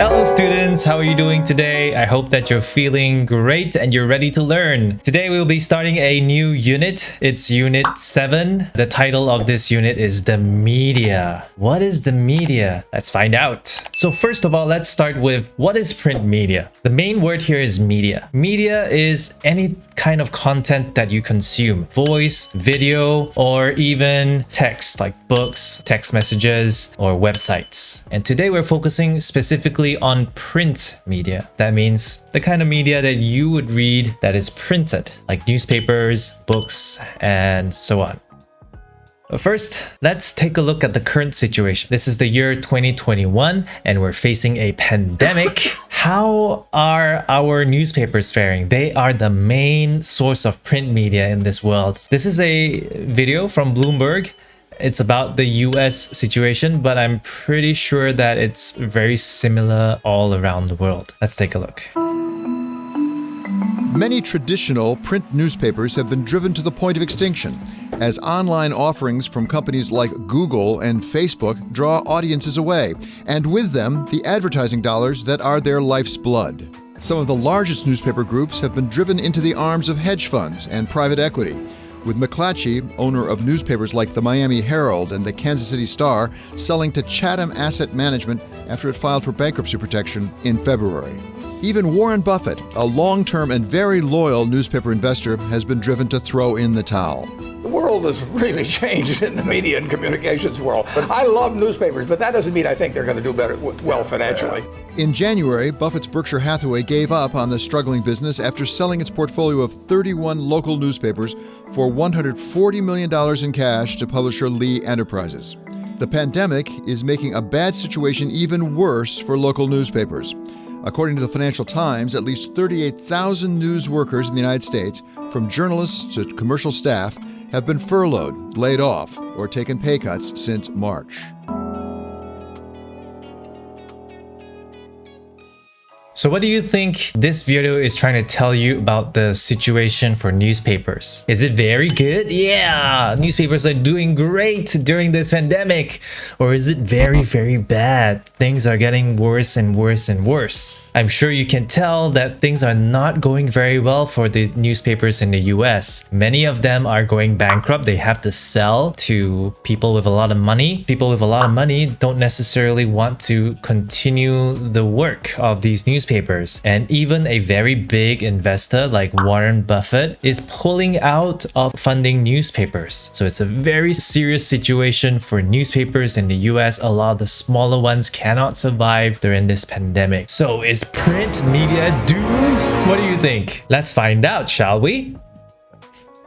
Hello students, how are you doing today? I hope that you're feeling great and you're ready to learn. Today we'll be starting a new unit. It's unit 7. The title of this unit is the media. What is the media? Let's find out. So first of all, let's start with what is print media? The main word here is media. Media is any kind of content that you consume. Voice, video, or even text like books, text messages, or websites. And today we're focusing specifically on print media. That means the kind of media that you would read that is printed, like newspapers, books, and so on. But first, let's take a look at the current situation. This is the year 2021 and we're facing a pandemic. How are our newspapers faring? They are the main source of print media in this world. This is a video from Bloomberg. It's about the US situation, but I'm pretty sure that it's very similar all around the world. Let's take a look. Many traditional print newspapers have been driven to the point of extinction as online offerings from companies like Google and Facebook draw audiences away, and with them, the advertising dollars that are their life's blood. Some of the largest newspaper groups have been driven into the arms of hedge funds and private equity, with McClatchy, owner of newspapers like the Miami Herald and the Kansas City Star, selling to Chatham Asset Management after it filed for bankruptcy protection in February. Even Warren Buffett, a long-term and very loyal newspaper investor, has been driven to throw in the towel. The world has really changed in the media and communications world. I love newspapers, but that doesn't mean I think they're going to do well financially. In January, Buffett's Berkshire Hathaway gave up on the struggling business after selling its portfolio of 31 local newspapers for $140 million in cash to publisher Lee Enterprises. The pandemic is making a bad situation even worse for local newspapers. According to the Financial Times, at least 38,000 news workers in the United States, from journalists to commercial staff, have been furloughed, laid off, or taken pay cuts since March. So what do you think this video is trying to tell you about the situation for newspapers? Is it very good? Yeah, newspapers are doing great during this pandemic. Or is it very, very bad? Things are getting worse and worse and worse. I'm sure you can tell that things are not going very well for the newspapers in the US. Many of them are going bankrupt. They have to sell to people with a lot of money. People with a lot of money don't necessarily want to continue the work of these newspapers. And even a very big investor like Warren Buffett is pulling out of funding newspapers. So it's a very serious situation for newspapers in the US. A lot of the smaller ones cannot survive during this pandemic. So is print media doomed? What do you think? Let's find out, shall we?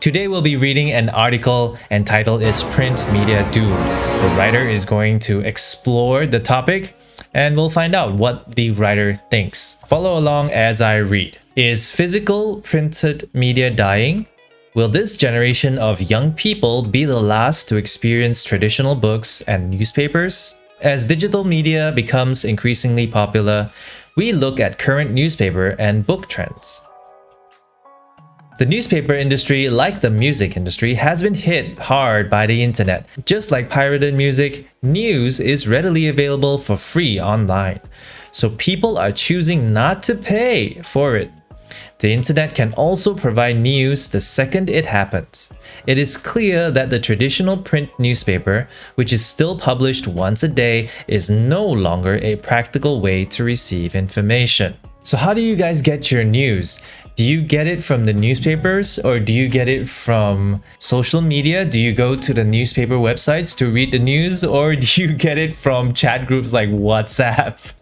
Today we'll be reading an article entitled "Is Print Media Doomed?" The writer is going to explore the topic and we'll find out what the writer thinks. Follow along as I read. Is physical printed media dying? Will this generation of young people be the last to experience traditional books and newspapers? As digital media becomes increasingly popular, we look at current newspaper and book trends. The newspaper industry, like the music industry, has been hit hard by the internet. Just like pirated music, news is readily available for free online. So people are choosing not to pay for it. The internet can also provide news the second it happens. It is clear that the traditional print newspaper, which is still published once a day, is no longer a practical way to receive information. So how do you guys get your news? Do you get it from the newspapers or do you get it from social media? Do you go to the newspaper websites to read the news or do you get it from chat groups like WhatsApp?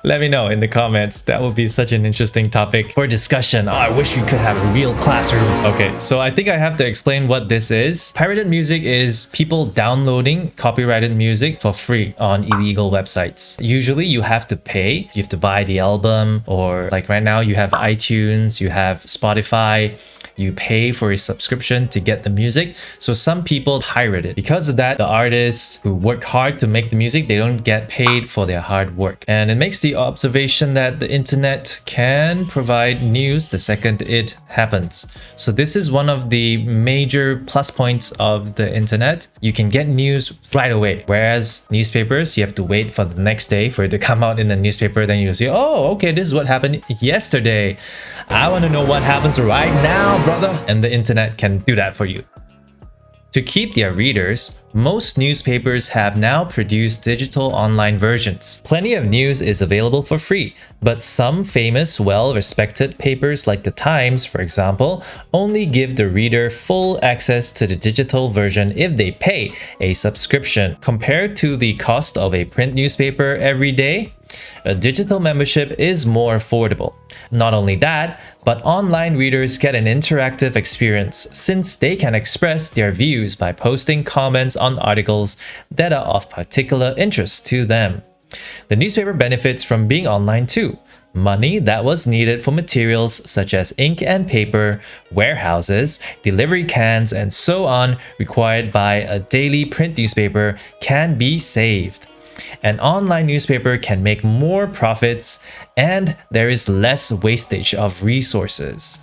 Let me know in the comments. That would be such an interesting topic for discussion. Oh, I wish we could have a real classroom. Okay, so I think I have to explain what this is. Pirated music is people downloading copyrighted music for free on illegal websites. Usually you have to pay. You have to buy the album, or like right now you have iTunes, you have Spotify. you pay for a subscription to get the music. So some people pirate it. Because of that, the artists who work hard to make the music, they don't get paid for their hard work. And it makes the observation that the internet can provide news the second it happens. So this is one of the major plus points of the internet. You can get news right away. Whereas newspapers, you have to wait for the next day for it to come out in the newspaper. Then you see, oh, okay, this is what happened yesterday. I want to know what happens right now, brother. And the internet can do that for you. To keep their readers, most newspapers have now produced digital online versions. Plenty of news is available for free, but some famous, well-respected papers like The Times, for example, only give the reader full access to the digital version if they pay a subscription. Compared to the cost of a print newspaper every day, a digital membership is more affordable. Not only that, but online readers get an interactive experience since they can express their views by posting comments on articles that are of particular interest to them. The newspaper benefits from being online too. Money that was needed for materials such as ink and paper, warehouses, delivery cans, and so on required by a daily print newspaper can be saved. An online newspaper can make more profits, and there is less wastage of resources.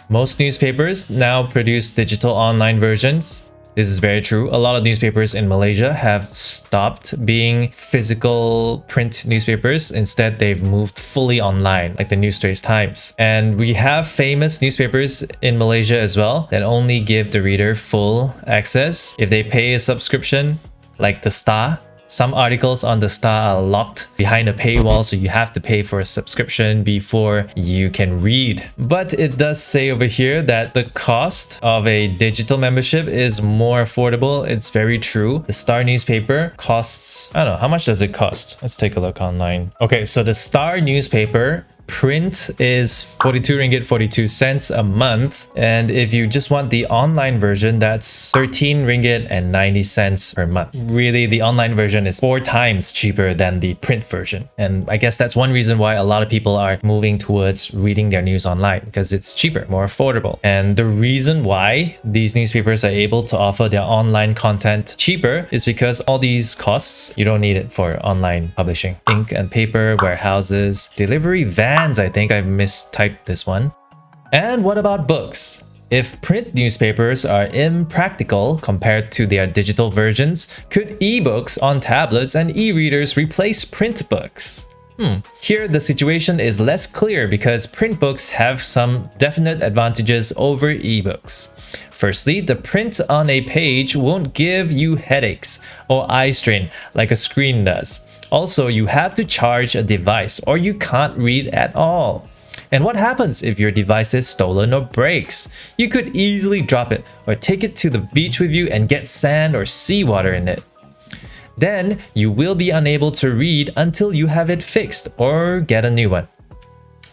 Most newspapers now produce digital online versions. This is very true. A lot of newspapers in Malaysia have stopped being physical print newspapers. Instead, they've moved fully online, like the New Straits Times. And we have famous newspapers in Malaysia as well that only give the reader full access if they pay a subscription, like The Star. Some articles on The Star are locked behind a paywall, so you have to pay for a subscription before you can read. But it does say over here that the cost of a digital membership is more affordable. It's very true. The Star newspaper costs, I don't know, how much does it cost? Let's take a look online. Okay, so the Star newspaper print is 42 ringgit 42 cents a month, and if you just want the online version, that's 13 ringgit and 90 cents per month. Really, the online version is 4 times cheaper than the print version, and I guess that's one reason why a lot of people are moving towards reading their news online, because it's cheaper, more affordable. And the reason why these newspapers are able to offer their online content cheaper is because all these costs, you don't need it for online publishing. Ink and paper, warehouses, delivery vans, I think I mistyped this one. And what about books? If print newspapers are impractical compared to their digital versions, could ebooks on tablets and e-readers replace print books? Here, the situation is less clear because print books have some definite advantages over ebooks. Firstly, the print on a page won't give you headaches or eye strain like a screen does. Also, you have to charge a device or you can't read at all. And what happens if your device is stolen or breaks? You could easily drop it or take it to the beach with you and get sand or seawater in it. Then you will be unable to read until you have it fixed or get a new one.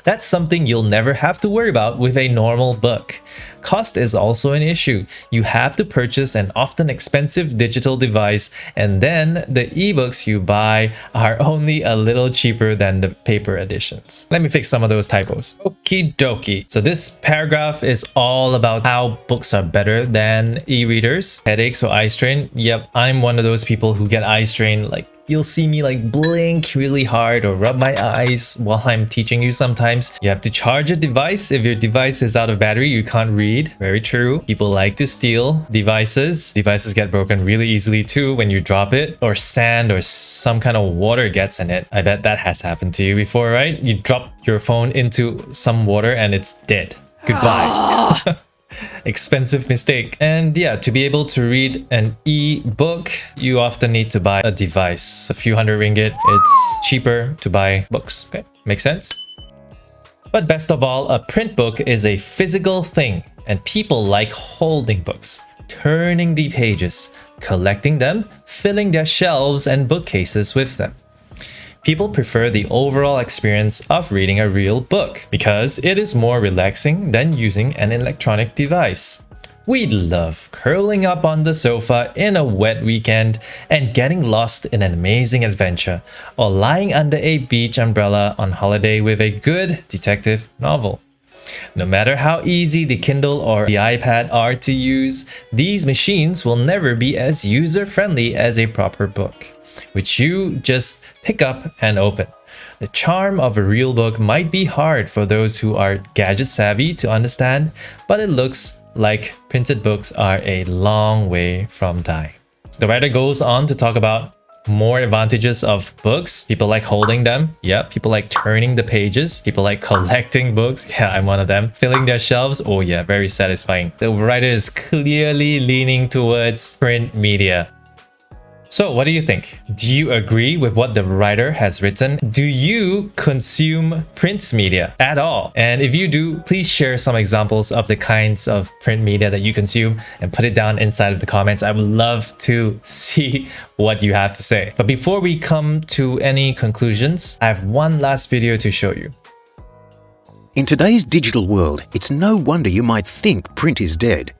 That's something you'll never have to worry about with a normal book. Cost is also an issue. You have to purchase an often expensive digital device, and then the ebooks you buy are only a little cheaper than the paper editions. Let me fix some of those typos. Okie dokie. So this paragraph is all about how books are better than e-readers. Headaches or eye strain? Yep, I'm one of those people who get eye strain. Like, you'll see me like blink really hard or rub my eyes while I'm teaching you sometimes. You have to charge a device. If your device is out of battery, you can't read. Very true. People like to steal devices. Devices get broken really easily too when you drop it, or sand or some kind of water gets in it. I bet that has happened to you before, right? You drop your phone into some water and it's dead. Goodbye. Expensive mistake. And yeah, to be able to read an e-book, you often need to buy a device. A few hundred ringgit. It's cheaper to buy books. Okay, makes sense? But best of all, a print book is a physical thing, and people like holding books, turning the pages, collecting them, filling their shelves and bookcases with them. People prefer the overall experience of reading a real book because it is more relaxing than using an electronic device. We love curling up on the sofa in a wet weekend and getting lost in an amazing adventure, or lying under a beach umbrella on holiday with a good detective novel. No matter how easy the Kindle or the iPad are to use, these machines will never be as user-friendly as a proper book, which you just pick up and open. The charm of a real book might be hard for those who are gadget savvy to understand, but it looks like printed books are a long way from dying. The writer goes on to talk about more advantages of books. People like holding them. Yeah, people like turning the pages. People like collecting books. Yeah, I'm one of them. Filling their shelves. Oh yeah, very satisfying. The writer is clearly leaning towards print media. So what do you think? Do you agree with what the writer has written? Do you consume print media at all? And if you do, please share some examples of the kinds of print media that you consume and put it down inside of the comments. I would love to see what you have to say. But before we come to any conclusions, I have one last video to show you. In today's digital world, it's no wonder you might think print is dead.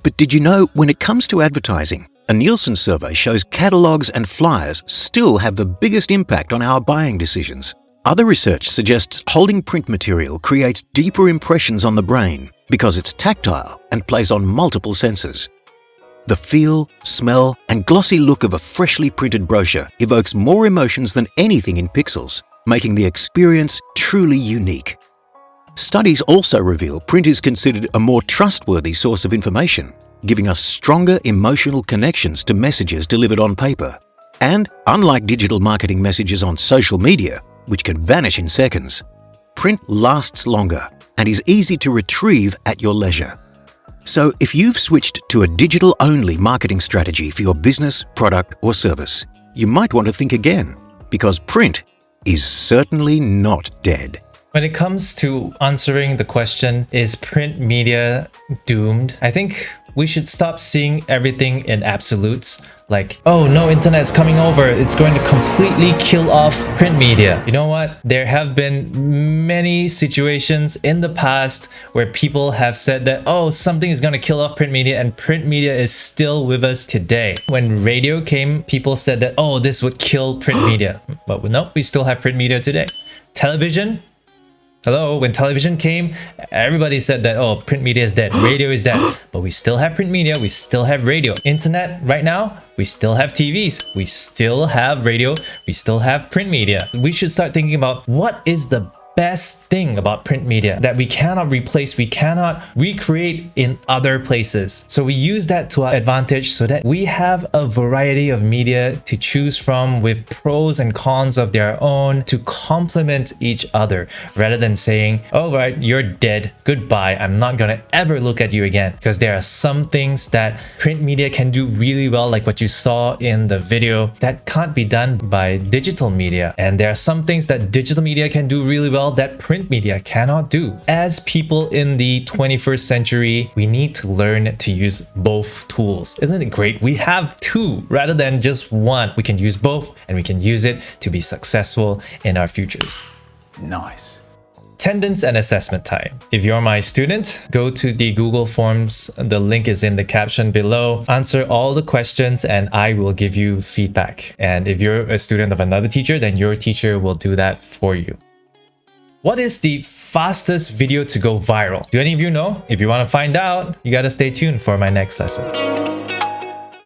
But did you know when it comes to advertising, a Nielsen survey shows catalogues and flyers still have the biggest impact on our buying decisions. Other research suggests holding print material creates deeper impressions on the brain because it's tactile and plays on multiple senses. The feel, smell, and glossy look of a freshly printed brochure evokes more emotions than anything in pixels, making the experience truly unique. Studies also reveal print is considered a more trustworthy source of information, giving us stronger emotional connections to messages delivered on paper. And unlike digital marketing messages on social media, which can vanish in seconds, print lasts longer and is easy to retrieve at your leisure. So if you've switched to a digital-only marketing strategy for your business, product, or service, you might want to think again, because print is certainly not dead. When it comes to answering the question, is print media doomed? I think we should stop seeing everything in absolutes. Like, oh, no internet's coming over, it's going to completely kill off print media. You know what? There have been many situations in the past where people have said that, oh, something is going to kill off print media, and print media is still with us today. When radio came, people said that, oh, this would kill print media. But no, we still have print media today. Television? Hello, when television came, everybody said that, oh, print media is dead, radio is dead. But we still have print media, we still have radio. Internet right now, we still have TVs, we still have radio, we still have print media. We should start thinking about what is the best thing about print media that we cannot replace, we cannot recreate in other places. So we use that to our advantage so that we have a variety of media to choose from with pros and cons of their own to complement each other, rather than saying, oh right, you're dead, goodbye, I'm not gonna ever look at you again. Because there are some things that print media can do really well, like what you saw in the video, that can't be done by digital media. And there are some things that digital media can do really well that print media cannot do. As people in the 21st century, we need to learn to use both tools. Isn't it great? We have two rather than just one. We can use both and we can use it to be successful in our futures. Nice. Attendance and assessment time. If you're my student, go to the Google Forms. The link is in the caption below. Answer all the questions and I will give you feedback. And if you're a student of another teacher, then your teacher will do that for you. What is the fastest video to go viral? Do any of you know? If you want to find out, you gotta stay tuned for my next lesson.